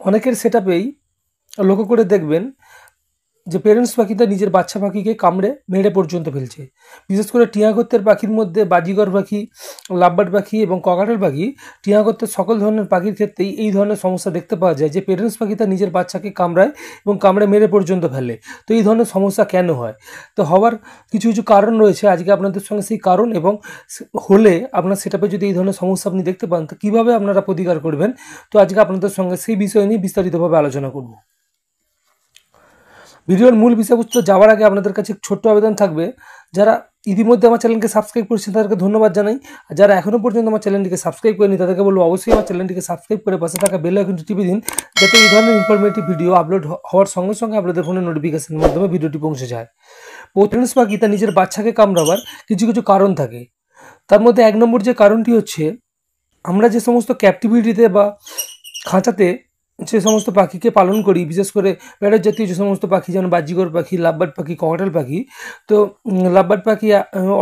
অনেকের সেটআপেই লক্ষ্য করে দেখবেন যে পেরেন্টস পাখিটা নিজের বাচ্চা পাখিকে কামড়ে মেরে পর্যন্ত ফেলছে। বিশেষ করে টিয়া ঘরতের পাখির মধ্যে বাজিগর পাখি, লাভবার্ড পাখি এবং ককাটেল পাখি, টিয়া ঘরতের সকল ধরনের পাখির ক্ষেত্রেই এই ধরনের সমস্যা দেখতে পাওয়া যায় যে পেরেন্টস পাখিটা নিজের বাচ্চাকে কামড়ায় এবং কামড়ে মেরে পর্যন্ত ফেলে। তো এই ধরনের সমস্যা কেন হয়? তো হওয়ার কিছু কিছু কারণ রয়েছে। আজকে আপনাদের সঙ্গে সেই কারণ এবং হলে আপনার সেটআপে যদি এই ধরনের সমস্যা আপনি দেখতে পান, তো কীভাবে আপনারা প্রতিকার করবেন, তো আজকে আপনাদের সঙ্গে সেই বিষয় নিয়ে বিস্তারিতভাবে আলোচনা করব। ভিডিওর মূল বিষয়বস্তু যাওয়ার আগে আপনাদের কাছে ছোট্ট আবেদন থাকবে, যারা ইতিমধ্যে আমার চ্যানেলকে সাবস্ক্রাইব করেছেন তাদেরকে ধন্যবাদ জানাই। আর যারা এখনও পর্যন্ত আমার চ্যানেলটিকে সাবস্ক্রাইব করেনি তাদেরকে বলবো অবশ্যই আমার চ্যানেলটিকে সাবস্ক্রাইব করে পাশে থাকা বেল আইকনটি টিপে দিন, যাতে এই ধরনের ইনফরমেটিভ ভিডিও আপলোড হওয়ার সঙ্গে সঙ্গে আপনাদের ফোনে নোটিফিকেশনের মাধ্যমে ভিডিওটি পৌঁছে যায়। পেরেন্টস পাখি তার নিজের বাচ্চাকে কামড়াবার কিছু কিছু কারণ থাকে। তার মধ্যে 1 নম্বর যে কারণটি হচ্ছে, আমরা যে সমস্ত ক্যাপটিভিটিতে বা খাঁচাতে যে সমস্ত পাখিকে পালন করি, বিশেষ করে প্যারট জাতীয় যে সমস্ত পাখি, যেমন বাজিগর পাখি, লাভবার্ড পাখি, ককাটেল পাখি। তো লাভবার্ড পাখি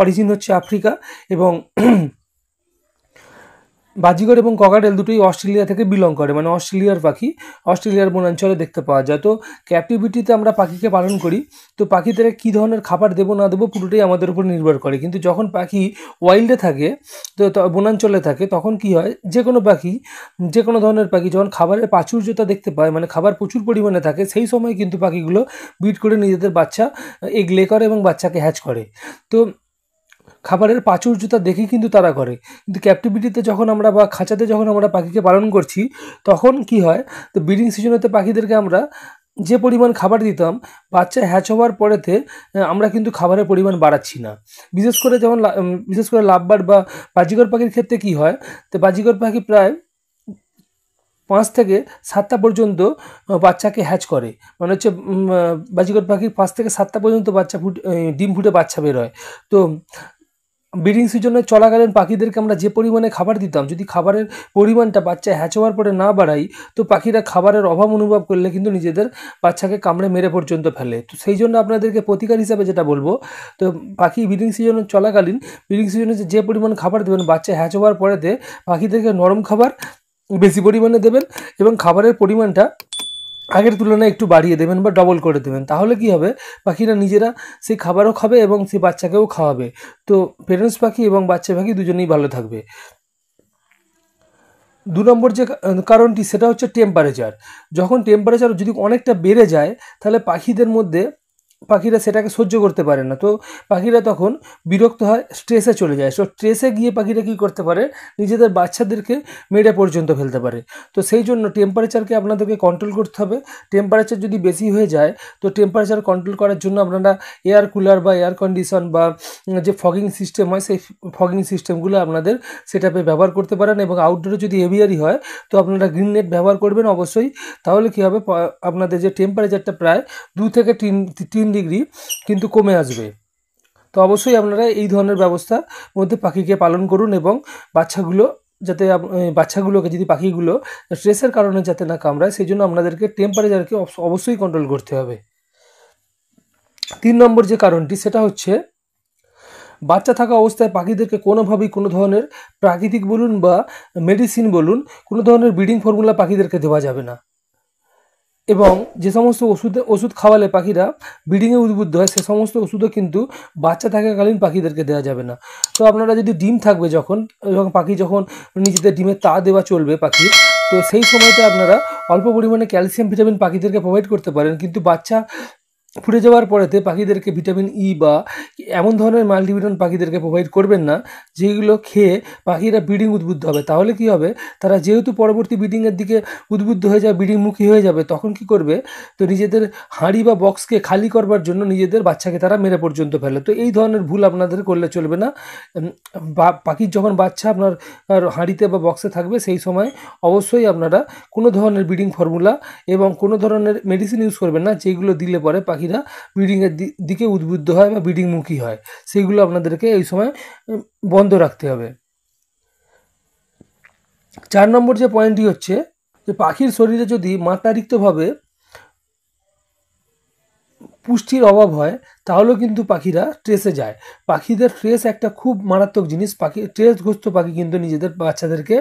অরিজিন হচ্ছে আফ্রিকা এবং বাজিগর এবং ককাটেল দুটোই অস্ট্রেলিয়া থেকে বিলং করে, মানে অস্ট্রেলিয়ার পাখি, অস্ট্রেলিয়ার বনাঞ্চলে দেখতে পাওয়া যায়। তো ক্যাপটিভিটিতে আমরা পাখিকে পালন করি, তো পাখিদের কী ধরনের খাবার দেবো না দেবো পুরোটাই আমাদের উপর নির্ভর করে। কিন্তু যখন পাখি ওয়াইল্ডে থাকে, তো বনাঞ্চলে থাকে, তখন কি হয়, যে কোনো পাখি, যে কোনো ধরনের পাখি যখন খাবারের প্রাচুর্যতা দেখতে পায়, মানে খাবার প্রচুর পরিমাণে থাকে, সেই সময় কিন্তু পাখিগুলো ব্রিড করে নিজেদের বাচ্চা এগ লে করে এবং বাচ্চাকে হ্যাচ করে। তো খাবারের প্রাচুর্যতা দেখেই কিন্তু তারা করে। কিন্তু ক্যাপটিভিটিতে যখন আমরা বা খাঁচাতে যখন আমরা পাখিকে পালন করছি, তখন কি হয়, তো ব্রিডিং সিজনেতে পাখিদেরকে আমরা যে পরিমাণ খাবার দিতাম, বাচ্চা হ্যাচ হওয়ার পরেতে আমরা কিন্তু খাবারের পরিমাণ বাড়াচ্ছি না। বিশেষ করে লাভবার্ড বা বাজিগর পাখির ক্ষেত্রে কি হয়, তো বাজিগর পাখি প্রায় 5 থেকে 7টা পর্যন্ত বাচ্চাকে হ্যাচ করে। মানে হচ্ছে বাজিগর পাখির 5 থেকে 7টা পর্যন্ত ডিম ফুটে বাচ্চা বের হয়। তো ব্রিডিং সিজনে চলাকালীন পাখিদেরকে আমরা যে পরিমাণে খাবার দিতাম, যদি খাবারের পরিমাণটা বাচ্চা হ্যাচ হওয়ার পরে না বাড়াই, তো পাখিরা খাবারের অভাব অনুভব করলে কিন্তু নিজেদের বাচ্চাকে কামড়ে মেরে পর্যন্ত ফেলে। তো সেই জন্য আপনাদেরকে প্রতিকার হিসাবে যেটা বলবো, তো পাখি ব্রিডিং সিজনে চলাকালীন ব্রিডিং সিজনে যে পরিমাণ খাবার দেবেন, বাচ্চা হ্যাচ হওয়ার পরেতে পাখিদেরকে নরম খাবার বেশি পরিমাণে দেবেন এবং খাবারের পরিমাণটা আগের তুলনায় একটু বাড়িয়ে দেবেন বা ডবল করে দেবেন। তাহলে কি হবে, পাখিরা নিজেরা সেই খাবারও খাবে এবং সেই বাচ্চাকেও খাওয়াবে। তো পেরেন্টস পাখি এবং বাচ্চা পাখি দুজনেই ভালো থাকবে। 2 নম্বর যে কারণটি, সেটা হচ্ছে টেম্পারেচার। যখন টেম্পারেচার যদি অনেকটা বেড়ে যায়, তাহলে পাখিরা সেটাকে সহ্য করতে পারে না। তো পাখিরা তখন বিরক্ত হয়, স্ট্রেসে চলে যায়। সো স্ট্রেসে গিয়ে পাখিরা কী করতে পারে, নিজেদের বাচ্চাদেরকে মেরে পর্যন্ত ফেলতে পারে। তো সেই জন্য টেম্পারেচারকে আপনাদেরকে কন্ট্রোল করতে হবে। টেম্পারেচার যদি বেশি হয়ে যায়, তো টেম্পারেচার কন্ট্রোল করার জন্য আপনারা এয়ার কুলার বা এয়ার কন্ডিশন বা যে ফগিং সিস্টেম হয়, সেই ফগিং সিস্টেমগুলো আপনাদের সেটআপে ব্যবহার করতে পারেন। এবং আউটডোরে যদি এভিয়ারি হয়, তো আপনারা গ্রিন নেট ব্যবহার করবেন অবশ্যই। তাহলে কী হবে, আপনাদের যে টেম্পারেচারটা প্রায় 2 থেকে 3 ডিগ্রি কিন্তু কমে আসবে। তো অবশ্যই আপনারা এই ধরনের ব্যবস্থার মধ্যে পাখিকে পালন করুন এবং বাচ্চাগুলোকে যদি পাখিগুলো স্ট্রেসের কারণে যাতে না কামড়ায়, সেই জন্য আপনাদেরকে টেম্পারেচারকে অবশ্যই কন্ট্রোল করতে হবে। 3 নম্বর যে কারণটি, সেটা হচ্ছে বাচ্চা থাকা অবস্থায় পাখিদেরকে কোনোভাবেই কোনো ধরনের প্রাকৃতিক বলুন বা মেডিসিন বলুন, কোনো ধরনের ব্রিডিং ফর্মুলা পাখিদেরকে দেওয়া যাবে না। এবং যে সমস্ত ওষুধ খাওয়ালে পাখিরা ব্রিডিংয়ে উদ্বুদ্ধ হয়, সে সমস্ত ওষুধও কিন্তু বাচ্চা থাকাকালীন পাখিদেরকে দেওয়া যাবে না। তো আপনারা যদি ডিম থাকবে, যখন পাখি যখন নিজেদের ডিমের তা দেওয়া চলবে পাখির, তো সেই সময়তে আপনারা অল্প পরিমাণে ক্যালসিয়াম ভিটামিন পাখিদেরকে প্রোভাইড করতে পারেন। কিন্তু বাচ্চা ফুটে যাওয়ার পরেতে পাখিদেরকে ভিটামিন ই বা এমন ধরনের মাল্টিভিটামিন পাখিদেরকে প্রোভাইড করবেন না, যেগুলো খেয়ে পাখিরা ব্রিডিং উদ্বুদ্ধ হবে। তাহলে কি হবে, তারা যেহেতু পরবর্তী ব্রিডিংয়ের দিকে উদ্বুদ্ধ হয়ে যাবে, ব্রিডিংমুখী হয়ে যাবে, তখন কি করবে, তো নিজেদের হাঁড়ি বা বক্সকে খালি করবার জন্য নিজেদের বাচ্চাকে তারা মেরে পর্যন্ত ফেলে। তো এই ধরনের ভুল আপনাদের করলে চলবে না। পাখির যখন বাচ্চা আপনার হাঁড়িতে বা বক্সে থাকবে, সেই সময় অবশ্যই আপনারা কোনো ধরনের ব্রিডিং ফর্মুলা এবং কোনো ধরনের মেডিসিন ইউজ করবেন না, যেগুলো দিলে পরে পাখিরা ব্রিডিংয়ের দিকে উদ্বুদ্ধ হয় বা ব্রিডিংমুখী হয়। সেইগুলো আপনাদেরকে এই সময় বন্ধ রাখতে হবে। 4 নম্বর যে পয়েন্টটি হচ্ছে, যে পাখির শরীরে যদি মাত্রাতিরিক্তভাবে পুষ্টির অভাব হয় তাহলেও কিন্তু পাখিরা ট্রেসে যায়। পাখিদের ট্রেস একটা খুব মারাত্মক জিনিস। ট্রেসগ্রস্ত পাখি কিন্তু নিজেদের বাচ্চাদেরকে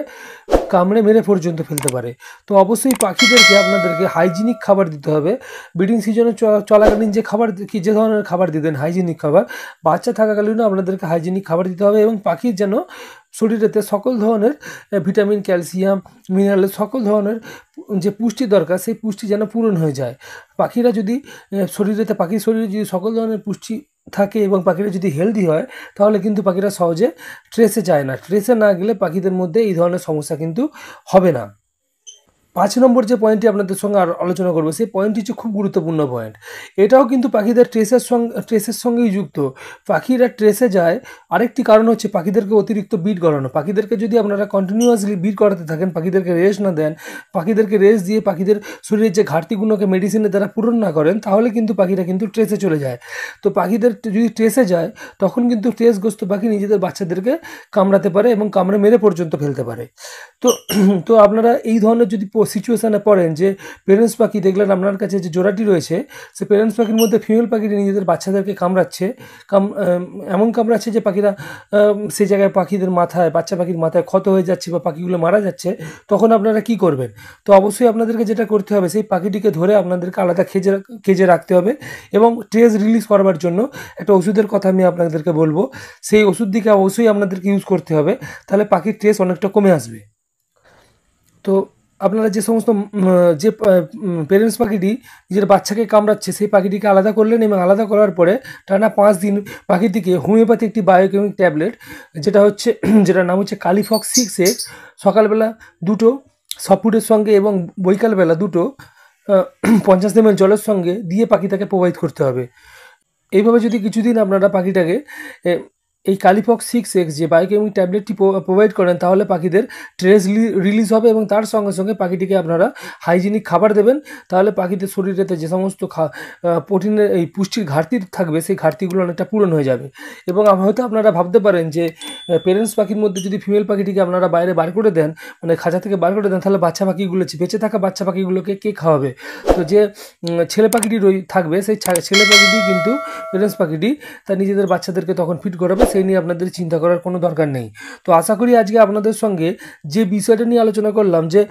কামড়ে মেরে পর্যন্ত ফেলতে পারে। তো অবশ্যই পাখিদেরকে আপনাদেরকে হাইজিনিক খাবার দিতে হবে। ব্রিডিং সিজনে চলাকালীন যে ধরনের খাবার দিতেন হাইজিনিক খাবার, বাচ্চা থাকাকালীনও আপনাদেরকে হাইজিনিক খাবার দিতে হবে এবং পাখির যেন শরীরেতে সকল ধরনের ভিটামিন, ক্যালসিয়াম, মিনারেল সকল ধরনের যে পুষ্টি দরকার সেই পুষ্টি যেন পূরণ হয়ে যায়। পাখির শরীরে যদি সকল ধরনের পুষ্টি থাকে এবং পাখিরা যদি হেলদি হয় তাহলে কিন্তু পাখিরা সহজে ট্রেসে যায় না। ট্রেসে না গেলে পাখিদের মধ্যে এই ধরনের সমস্যা কিন্তু হবে না। 5 নম্বর যে পয়েন্টটি আপনাদের সঙ্গে আলোচনা করবো সেই পয়েন্টটি হচ্ছে খুব গুরুত্বপূর্ণ পয়েন্ট। এটাও কিন্তু পাখিদের ট্রেসের সঙ্গেই যুক্ত। পাখিরা ট্রেসে যায় আরেকটি কারণ হচ্ছে পাখিদেরকে অতিরিক্ত বিট করানো। পাখিদেরকে যদি আপনারা কন্টিনিউয়াসলি বিট করাতে থাকেন, পাখিদেরকে রেস্ট না দেন, পাখিদেরকে রেস্ট দিয়ে পাখিদের শরীরের যে ঘাটতিগুলোকে মেডিসিনের দ্বারা পূরণ না করেন, তাহলে কিন্তু পাখিরা কিন্তু ট্রেসে চলে যায়। তো পাখিদের যদি ট্রেসে যায় তখন কিন্তু ট্রেসগ্রস্ত পাখি নিজেদের বাচ্চাদেরকে কামড়াতে পারে এবং কামড়ে মেরে পর্যন্ত ফেলতে পারে। তো তো আপনারা এই ধরনের যদি সিচুয়েশানে পড়েন যে পেরেন্টস পাখি দেখলেন আপনার কাছে যে জোড়াটি রয়েছে, সে পেরেন্টস পাখির মধ্যে ফিমেল পাখিটি নিজেদের বাচ্চাদেরকে কামড়াচ্ছে, এমন কামড়াচ্ছে যে পাখিরা সেই জায়গায় বাচ্চা পাখির মাথায় ক্ষত হয়ে যাচ্ছে বা পাখিগুলো মারা যাচ্ছে, তখন আপনারা কি করবেন? তো অবশ্যই আপনাদেরকে যেটা করতে হবে, সেই পাখিটিকে ধরে আপনাদেরকে আলাদা কেজে রাখতে হবে এবং ট্রেস রিলিজ করবার জন্য একটা ওষুধের কথা আমি আপনাদেরকে বলবো। সেই ওষুধটিকে অবশ্যই আপনাদেরকে ইউজ করতে হবে, তাহলে পাখির ট্রেস অনেকটা কমে আসবে। তো আপনারা যে সমস্ত যে পেরেন্টস পাখিটি নিজের বাচ্চাকে কামড়াচ্ছে সেই পাখিটিকে আলাদা করলেন এবং আলাদা করার পরে টানা 5 দিন পাখিটিকে হোমিওপ্যাথি একটি বায়োকেমিক ট্যাবলেট যেটার নাম হচ্ছে কালিফক্স 6X সকালবেলা 2টো সফটফুডের সঙ্গে এবং বৈকালবেলা 2টো 50 ml জলের সঙ্গে দিয়ে পাখিটাকে প্রোভাইড করতে হবে। এইভাবে যদি কিছুদিন আপনারা পাখিটাকে এই কালিফক্স 6X যে বায়োকেমিক ট্যাবলেটটি প্রোভাইড করেন, তাহলে পাখিদের ট্রেস রিলিজ হবে এবং তার সঙ্গে সঙ্গে পাখিটিকে আপনারা হাইজিনিক খাবার দেবেন। তাহলে পাখিদের শরীরেতে যে সমস্ত প্রোটিনের এই পুষ্টির ঘাটতি থাকবে সেই ঘাটতিগুলো অনেকটা পূরণ হয়ে যাবে। এবং হয়তো আপনারা ভাবতে পারেন যে পেরেন্টস পাখির মধ্যে যদি ফিমেল পাখিটিকে আপনারা বাইরে বার করে দেন, মানে খাঁচা থেকে বার করে দেন, তাহলে বাচ্চা পাখিগুলো বেঁচে থাকা বাচ্চা পাখিগুলোকে কে খাওয়াবে? তো যে ছেলে পাখিটি থাকবে সেই ছেলে পাখিটি কিন্তু পেরেন্টস পাখিটি তার নিজেদের বাচ্চাদেরকে তখন ফিট করাবে, সেই নিয়ে আপনাদের চিন্তা করার কোনো দরকার নেই। তো আশা করি আজকে আপনাদের সঙ্গে যে বিষয়টা নিয়ে আলোচনা করলাম যে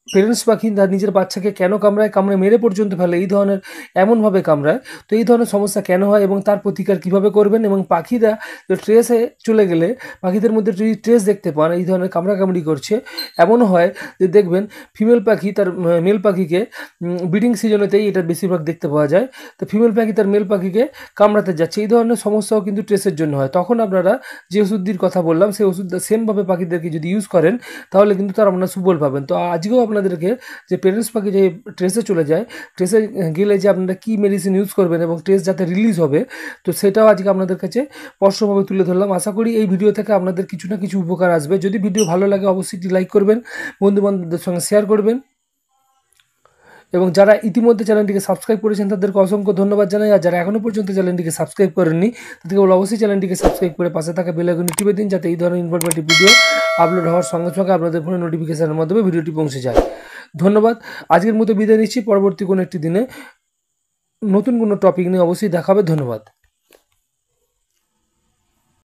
পেরেন্টস পাখি তার নিজের বাচ্চাকে কেন কামড়ে মেরে পর্যন্ত ফেলে, এই ধরনের এমনভাবে কামড়ায়, তো এই ধরনের সমস্যা কেন হয় এবং তার প্রতিকার কীভাবে করবেন, এবং পাখিরা ট্রেসে চলে গেলে পাখিদের মধ্যে যদি ট্রেস দেখতে পান এই ধরনের কামড়াকামড়ি করছে, এমনও হয় যে দেখবেন ফিমেল পাখি তার মেল পাখিকে ব্রিডিং সিজনেতেই এটা বেশিরভাগ দেখতে পাওয়া যায়। তো ফিমেল পাখি তার মেল পাখিকে কামড়াতে যাচ্ছে, এই ধরনের সমস্যাও কিন্তু ট্রেসের জন্য হয়। তখন আপনারা যে ওষুধটির কথা বললাম সেই ওষুধটা সেমভাবে পাখিদেরকে যদি ইউজ করেন তাহলে কিন্তু তার আপনারা সুফল পাবেন। তো আজকেও আপনাদেরকে যে পেরেন্টস পাখি যে ট্রেসে চলে যায়, ট্রেসে গেলে যে আপনারা কী মেডিসিন ইউজ করবেন এবং ট্রেস যাতে রিলিজ হবে, তো সেটাও আজকে আপনাদের কাছে স্পষ্টভাবে তুলে ধরলাম। আশা করি এই ভিডিও থেকে আপনাদের কিছু না কিছু উপকার আসবে। যদি ভিডিও ভালো লাগে অবশ্যই লাইক করবেন, বন্ধুবান্ধবদের সঙ্গে শেয়ার করবেন, এবং যারা ইতিমধ্যে চ্যানেলটিকে সাবস্ক্রাইব করেছেন তাদেরকে অসংখ্য ধন্যবাদ জানাই। আর যারা এখনও পর্যন্ত চ্যানেলটিকে সাবস্ক্রাইব করেননি তাদেরকে বলে অবশ্যই চ্যানেলটিকে সাবস্ক্রাইব করে পাশে থাকা বেল আইকনটি টিপে দিন, যাতে এই ধরনের ইনফরমেটিভ ভিডিও আপলোড হওয়ার সঙ্গে সঙ্গে আপনাদের ফোনে নোটিফিকেশনের মাধ্যমে ভিডিওটি পৌঁছে যায়। ধন্যবাদ। আজকের মতো বিদায় নিচ্ছি। পরবর্তী কোনো একটি দিনে নতুন কোনো টপিক নিয়ে অবশ্যই দেখা হবে। ধন্যবাদ।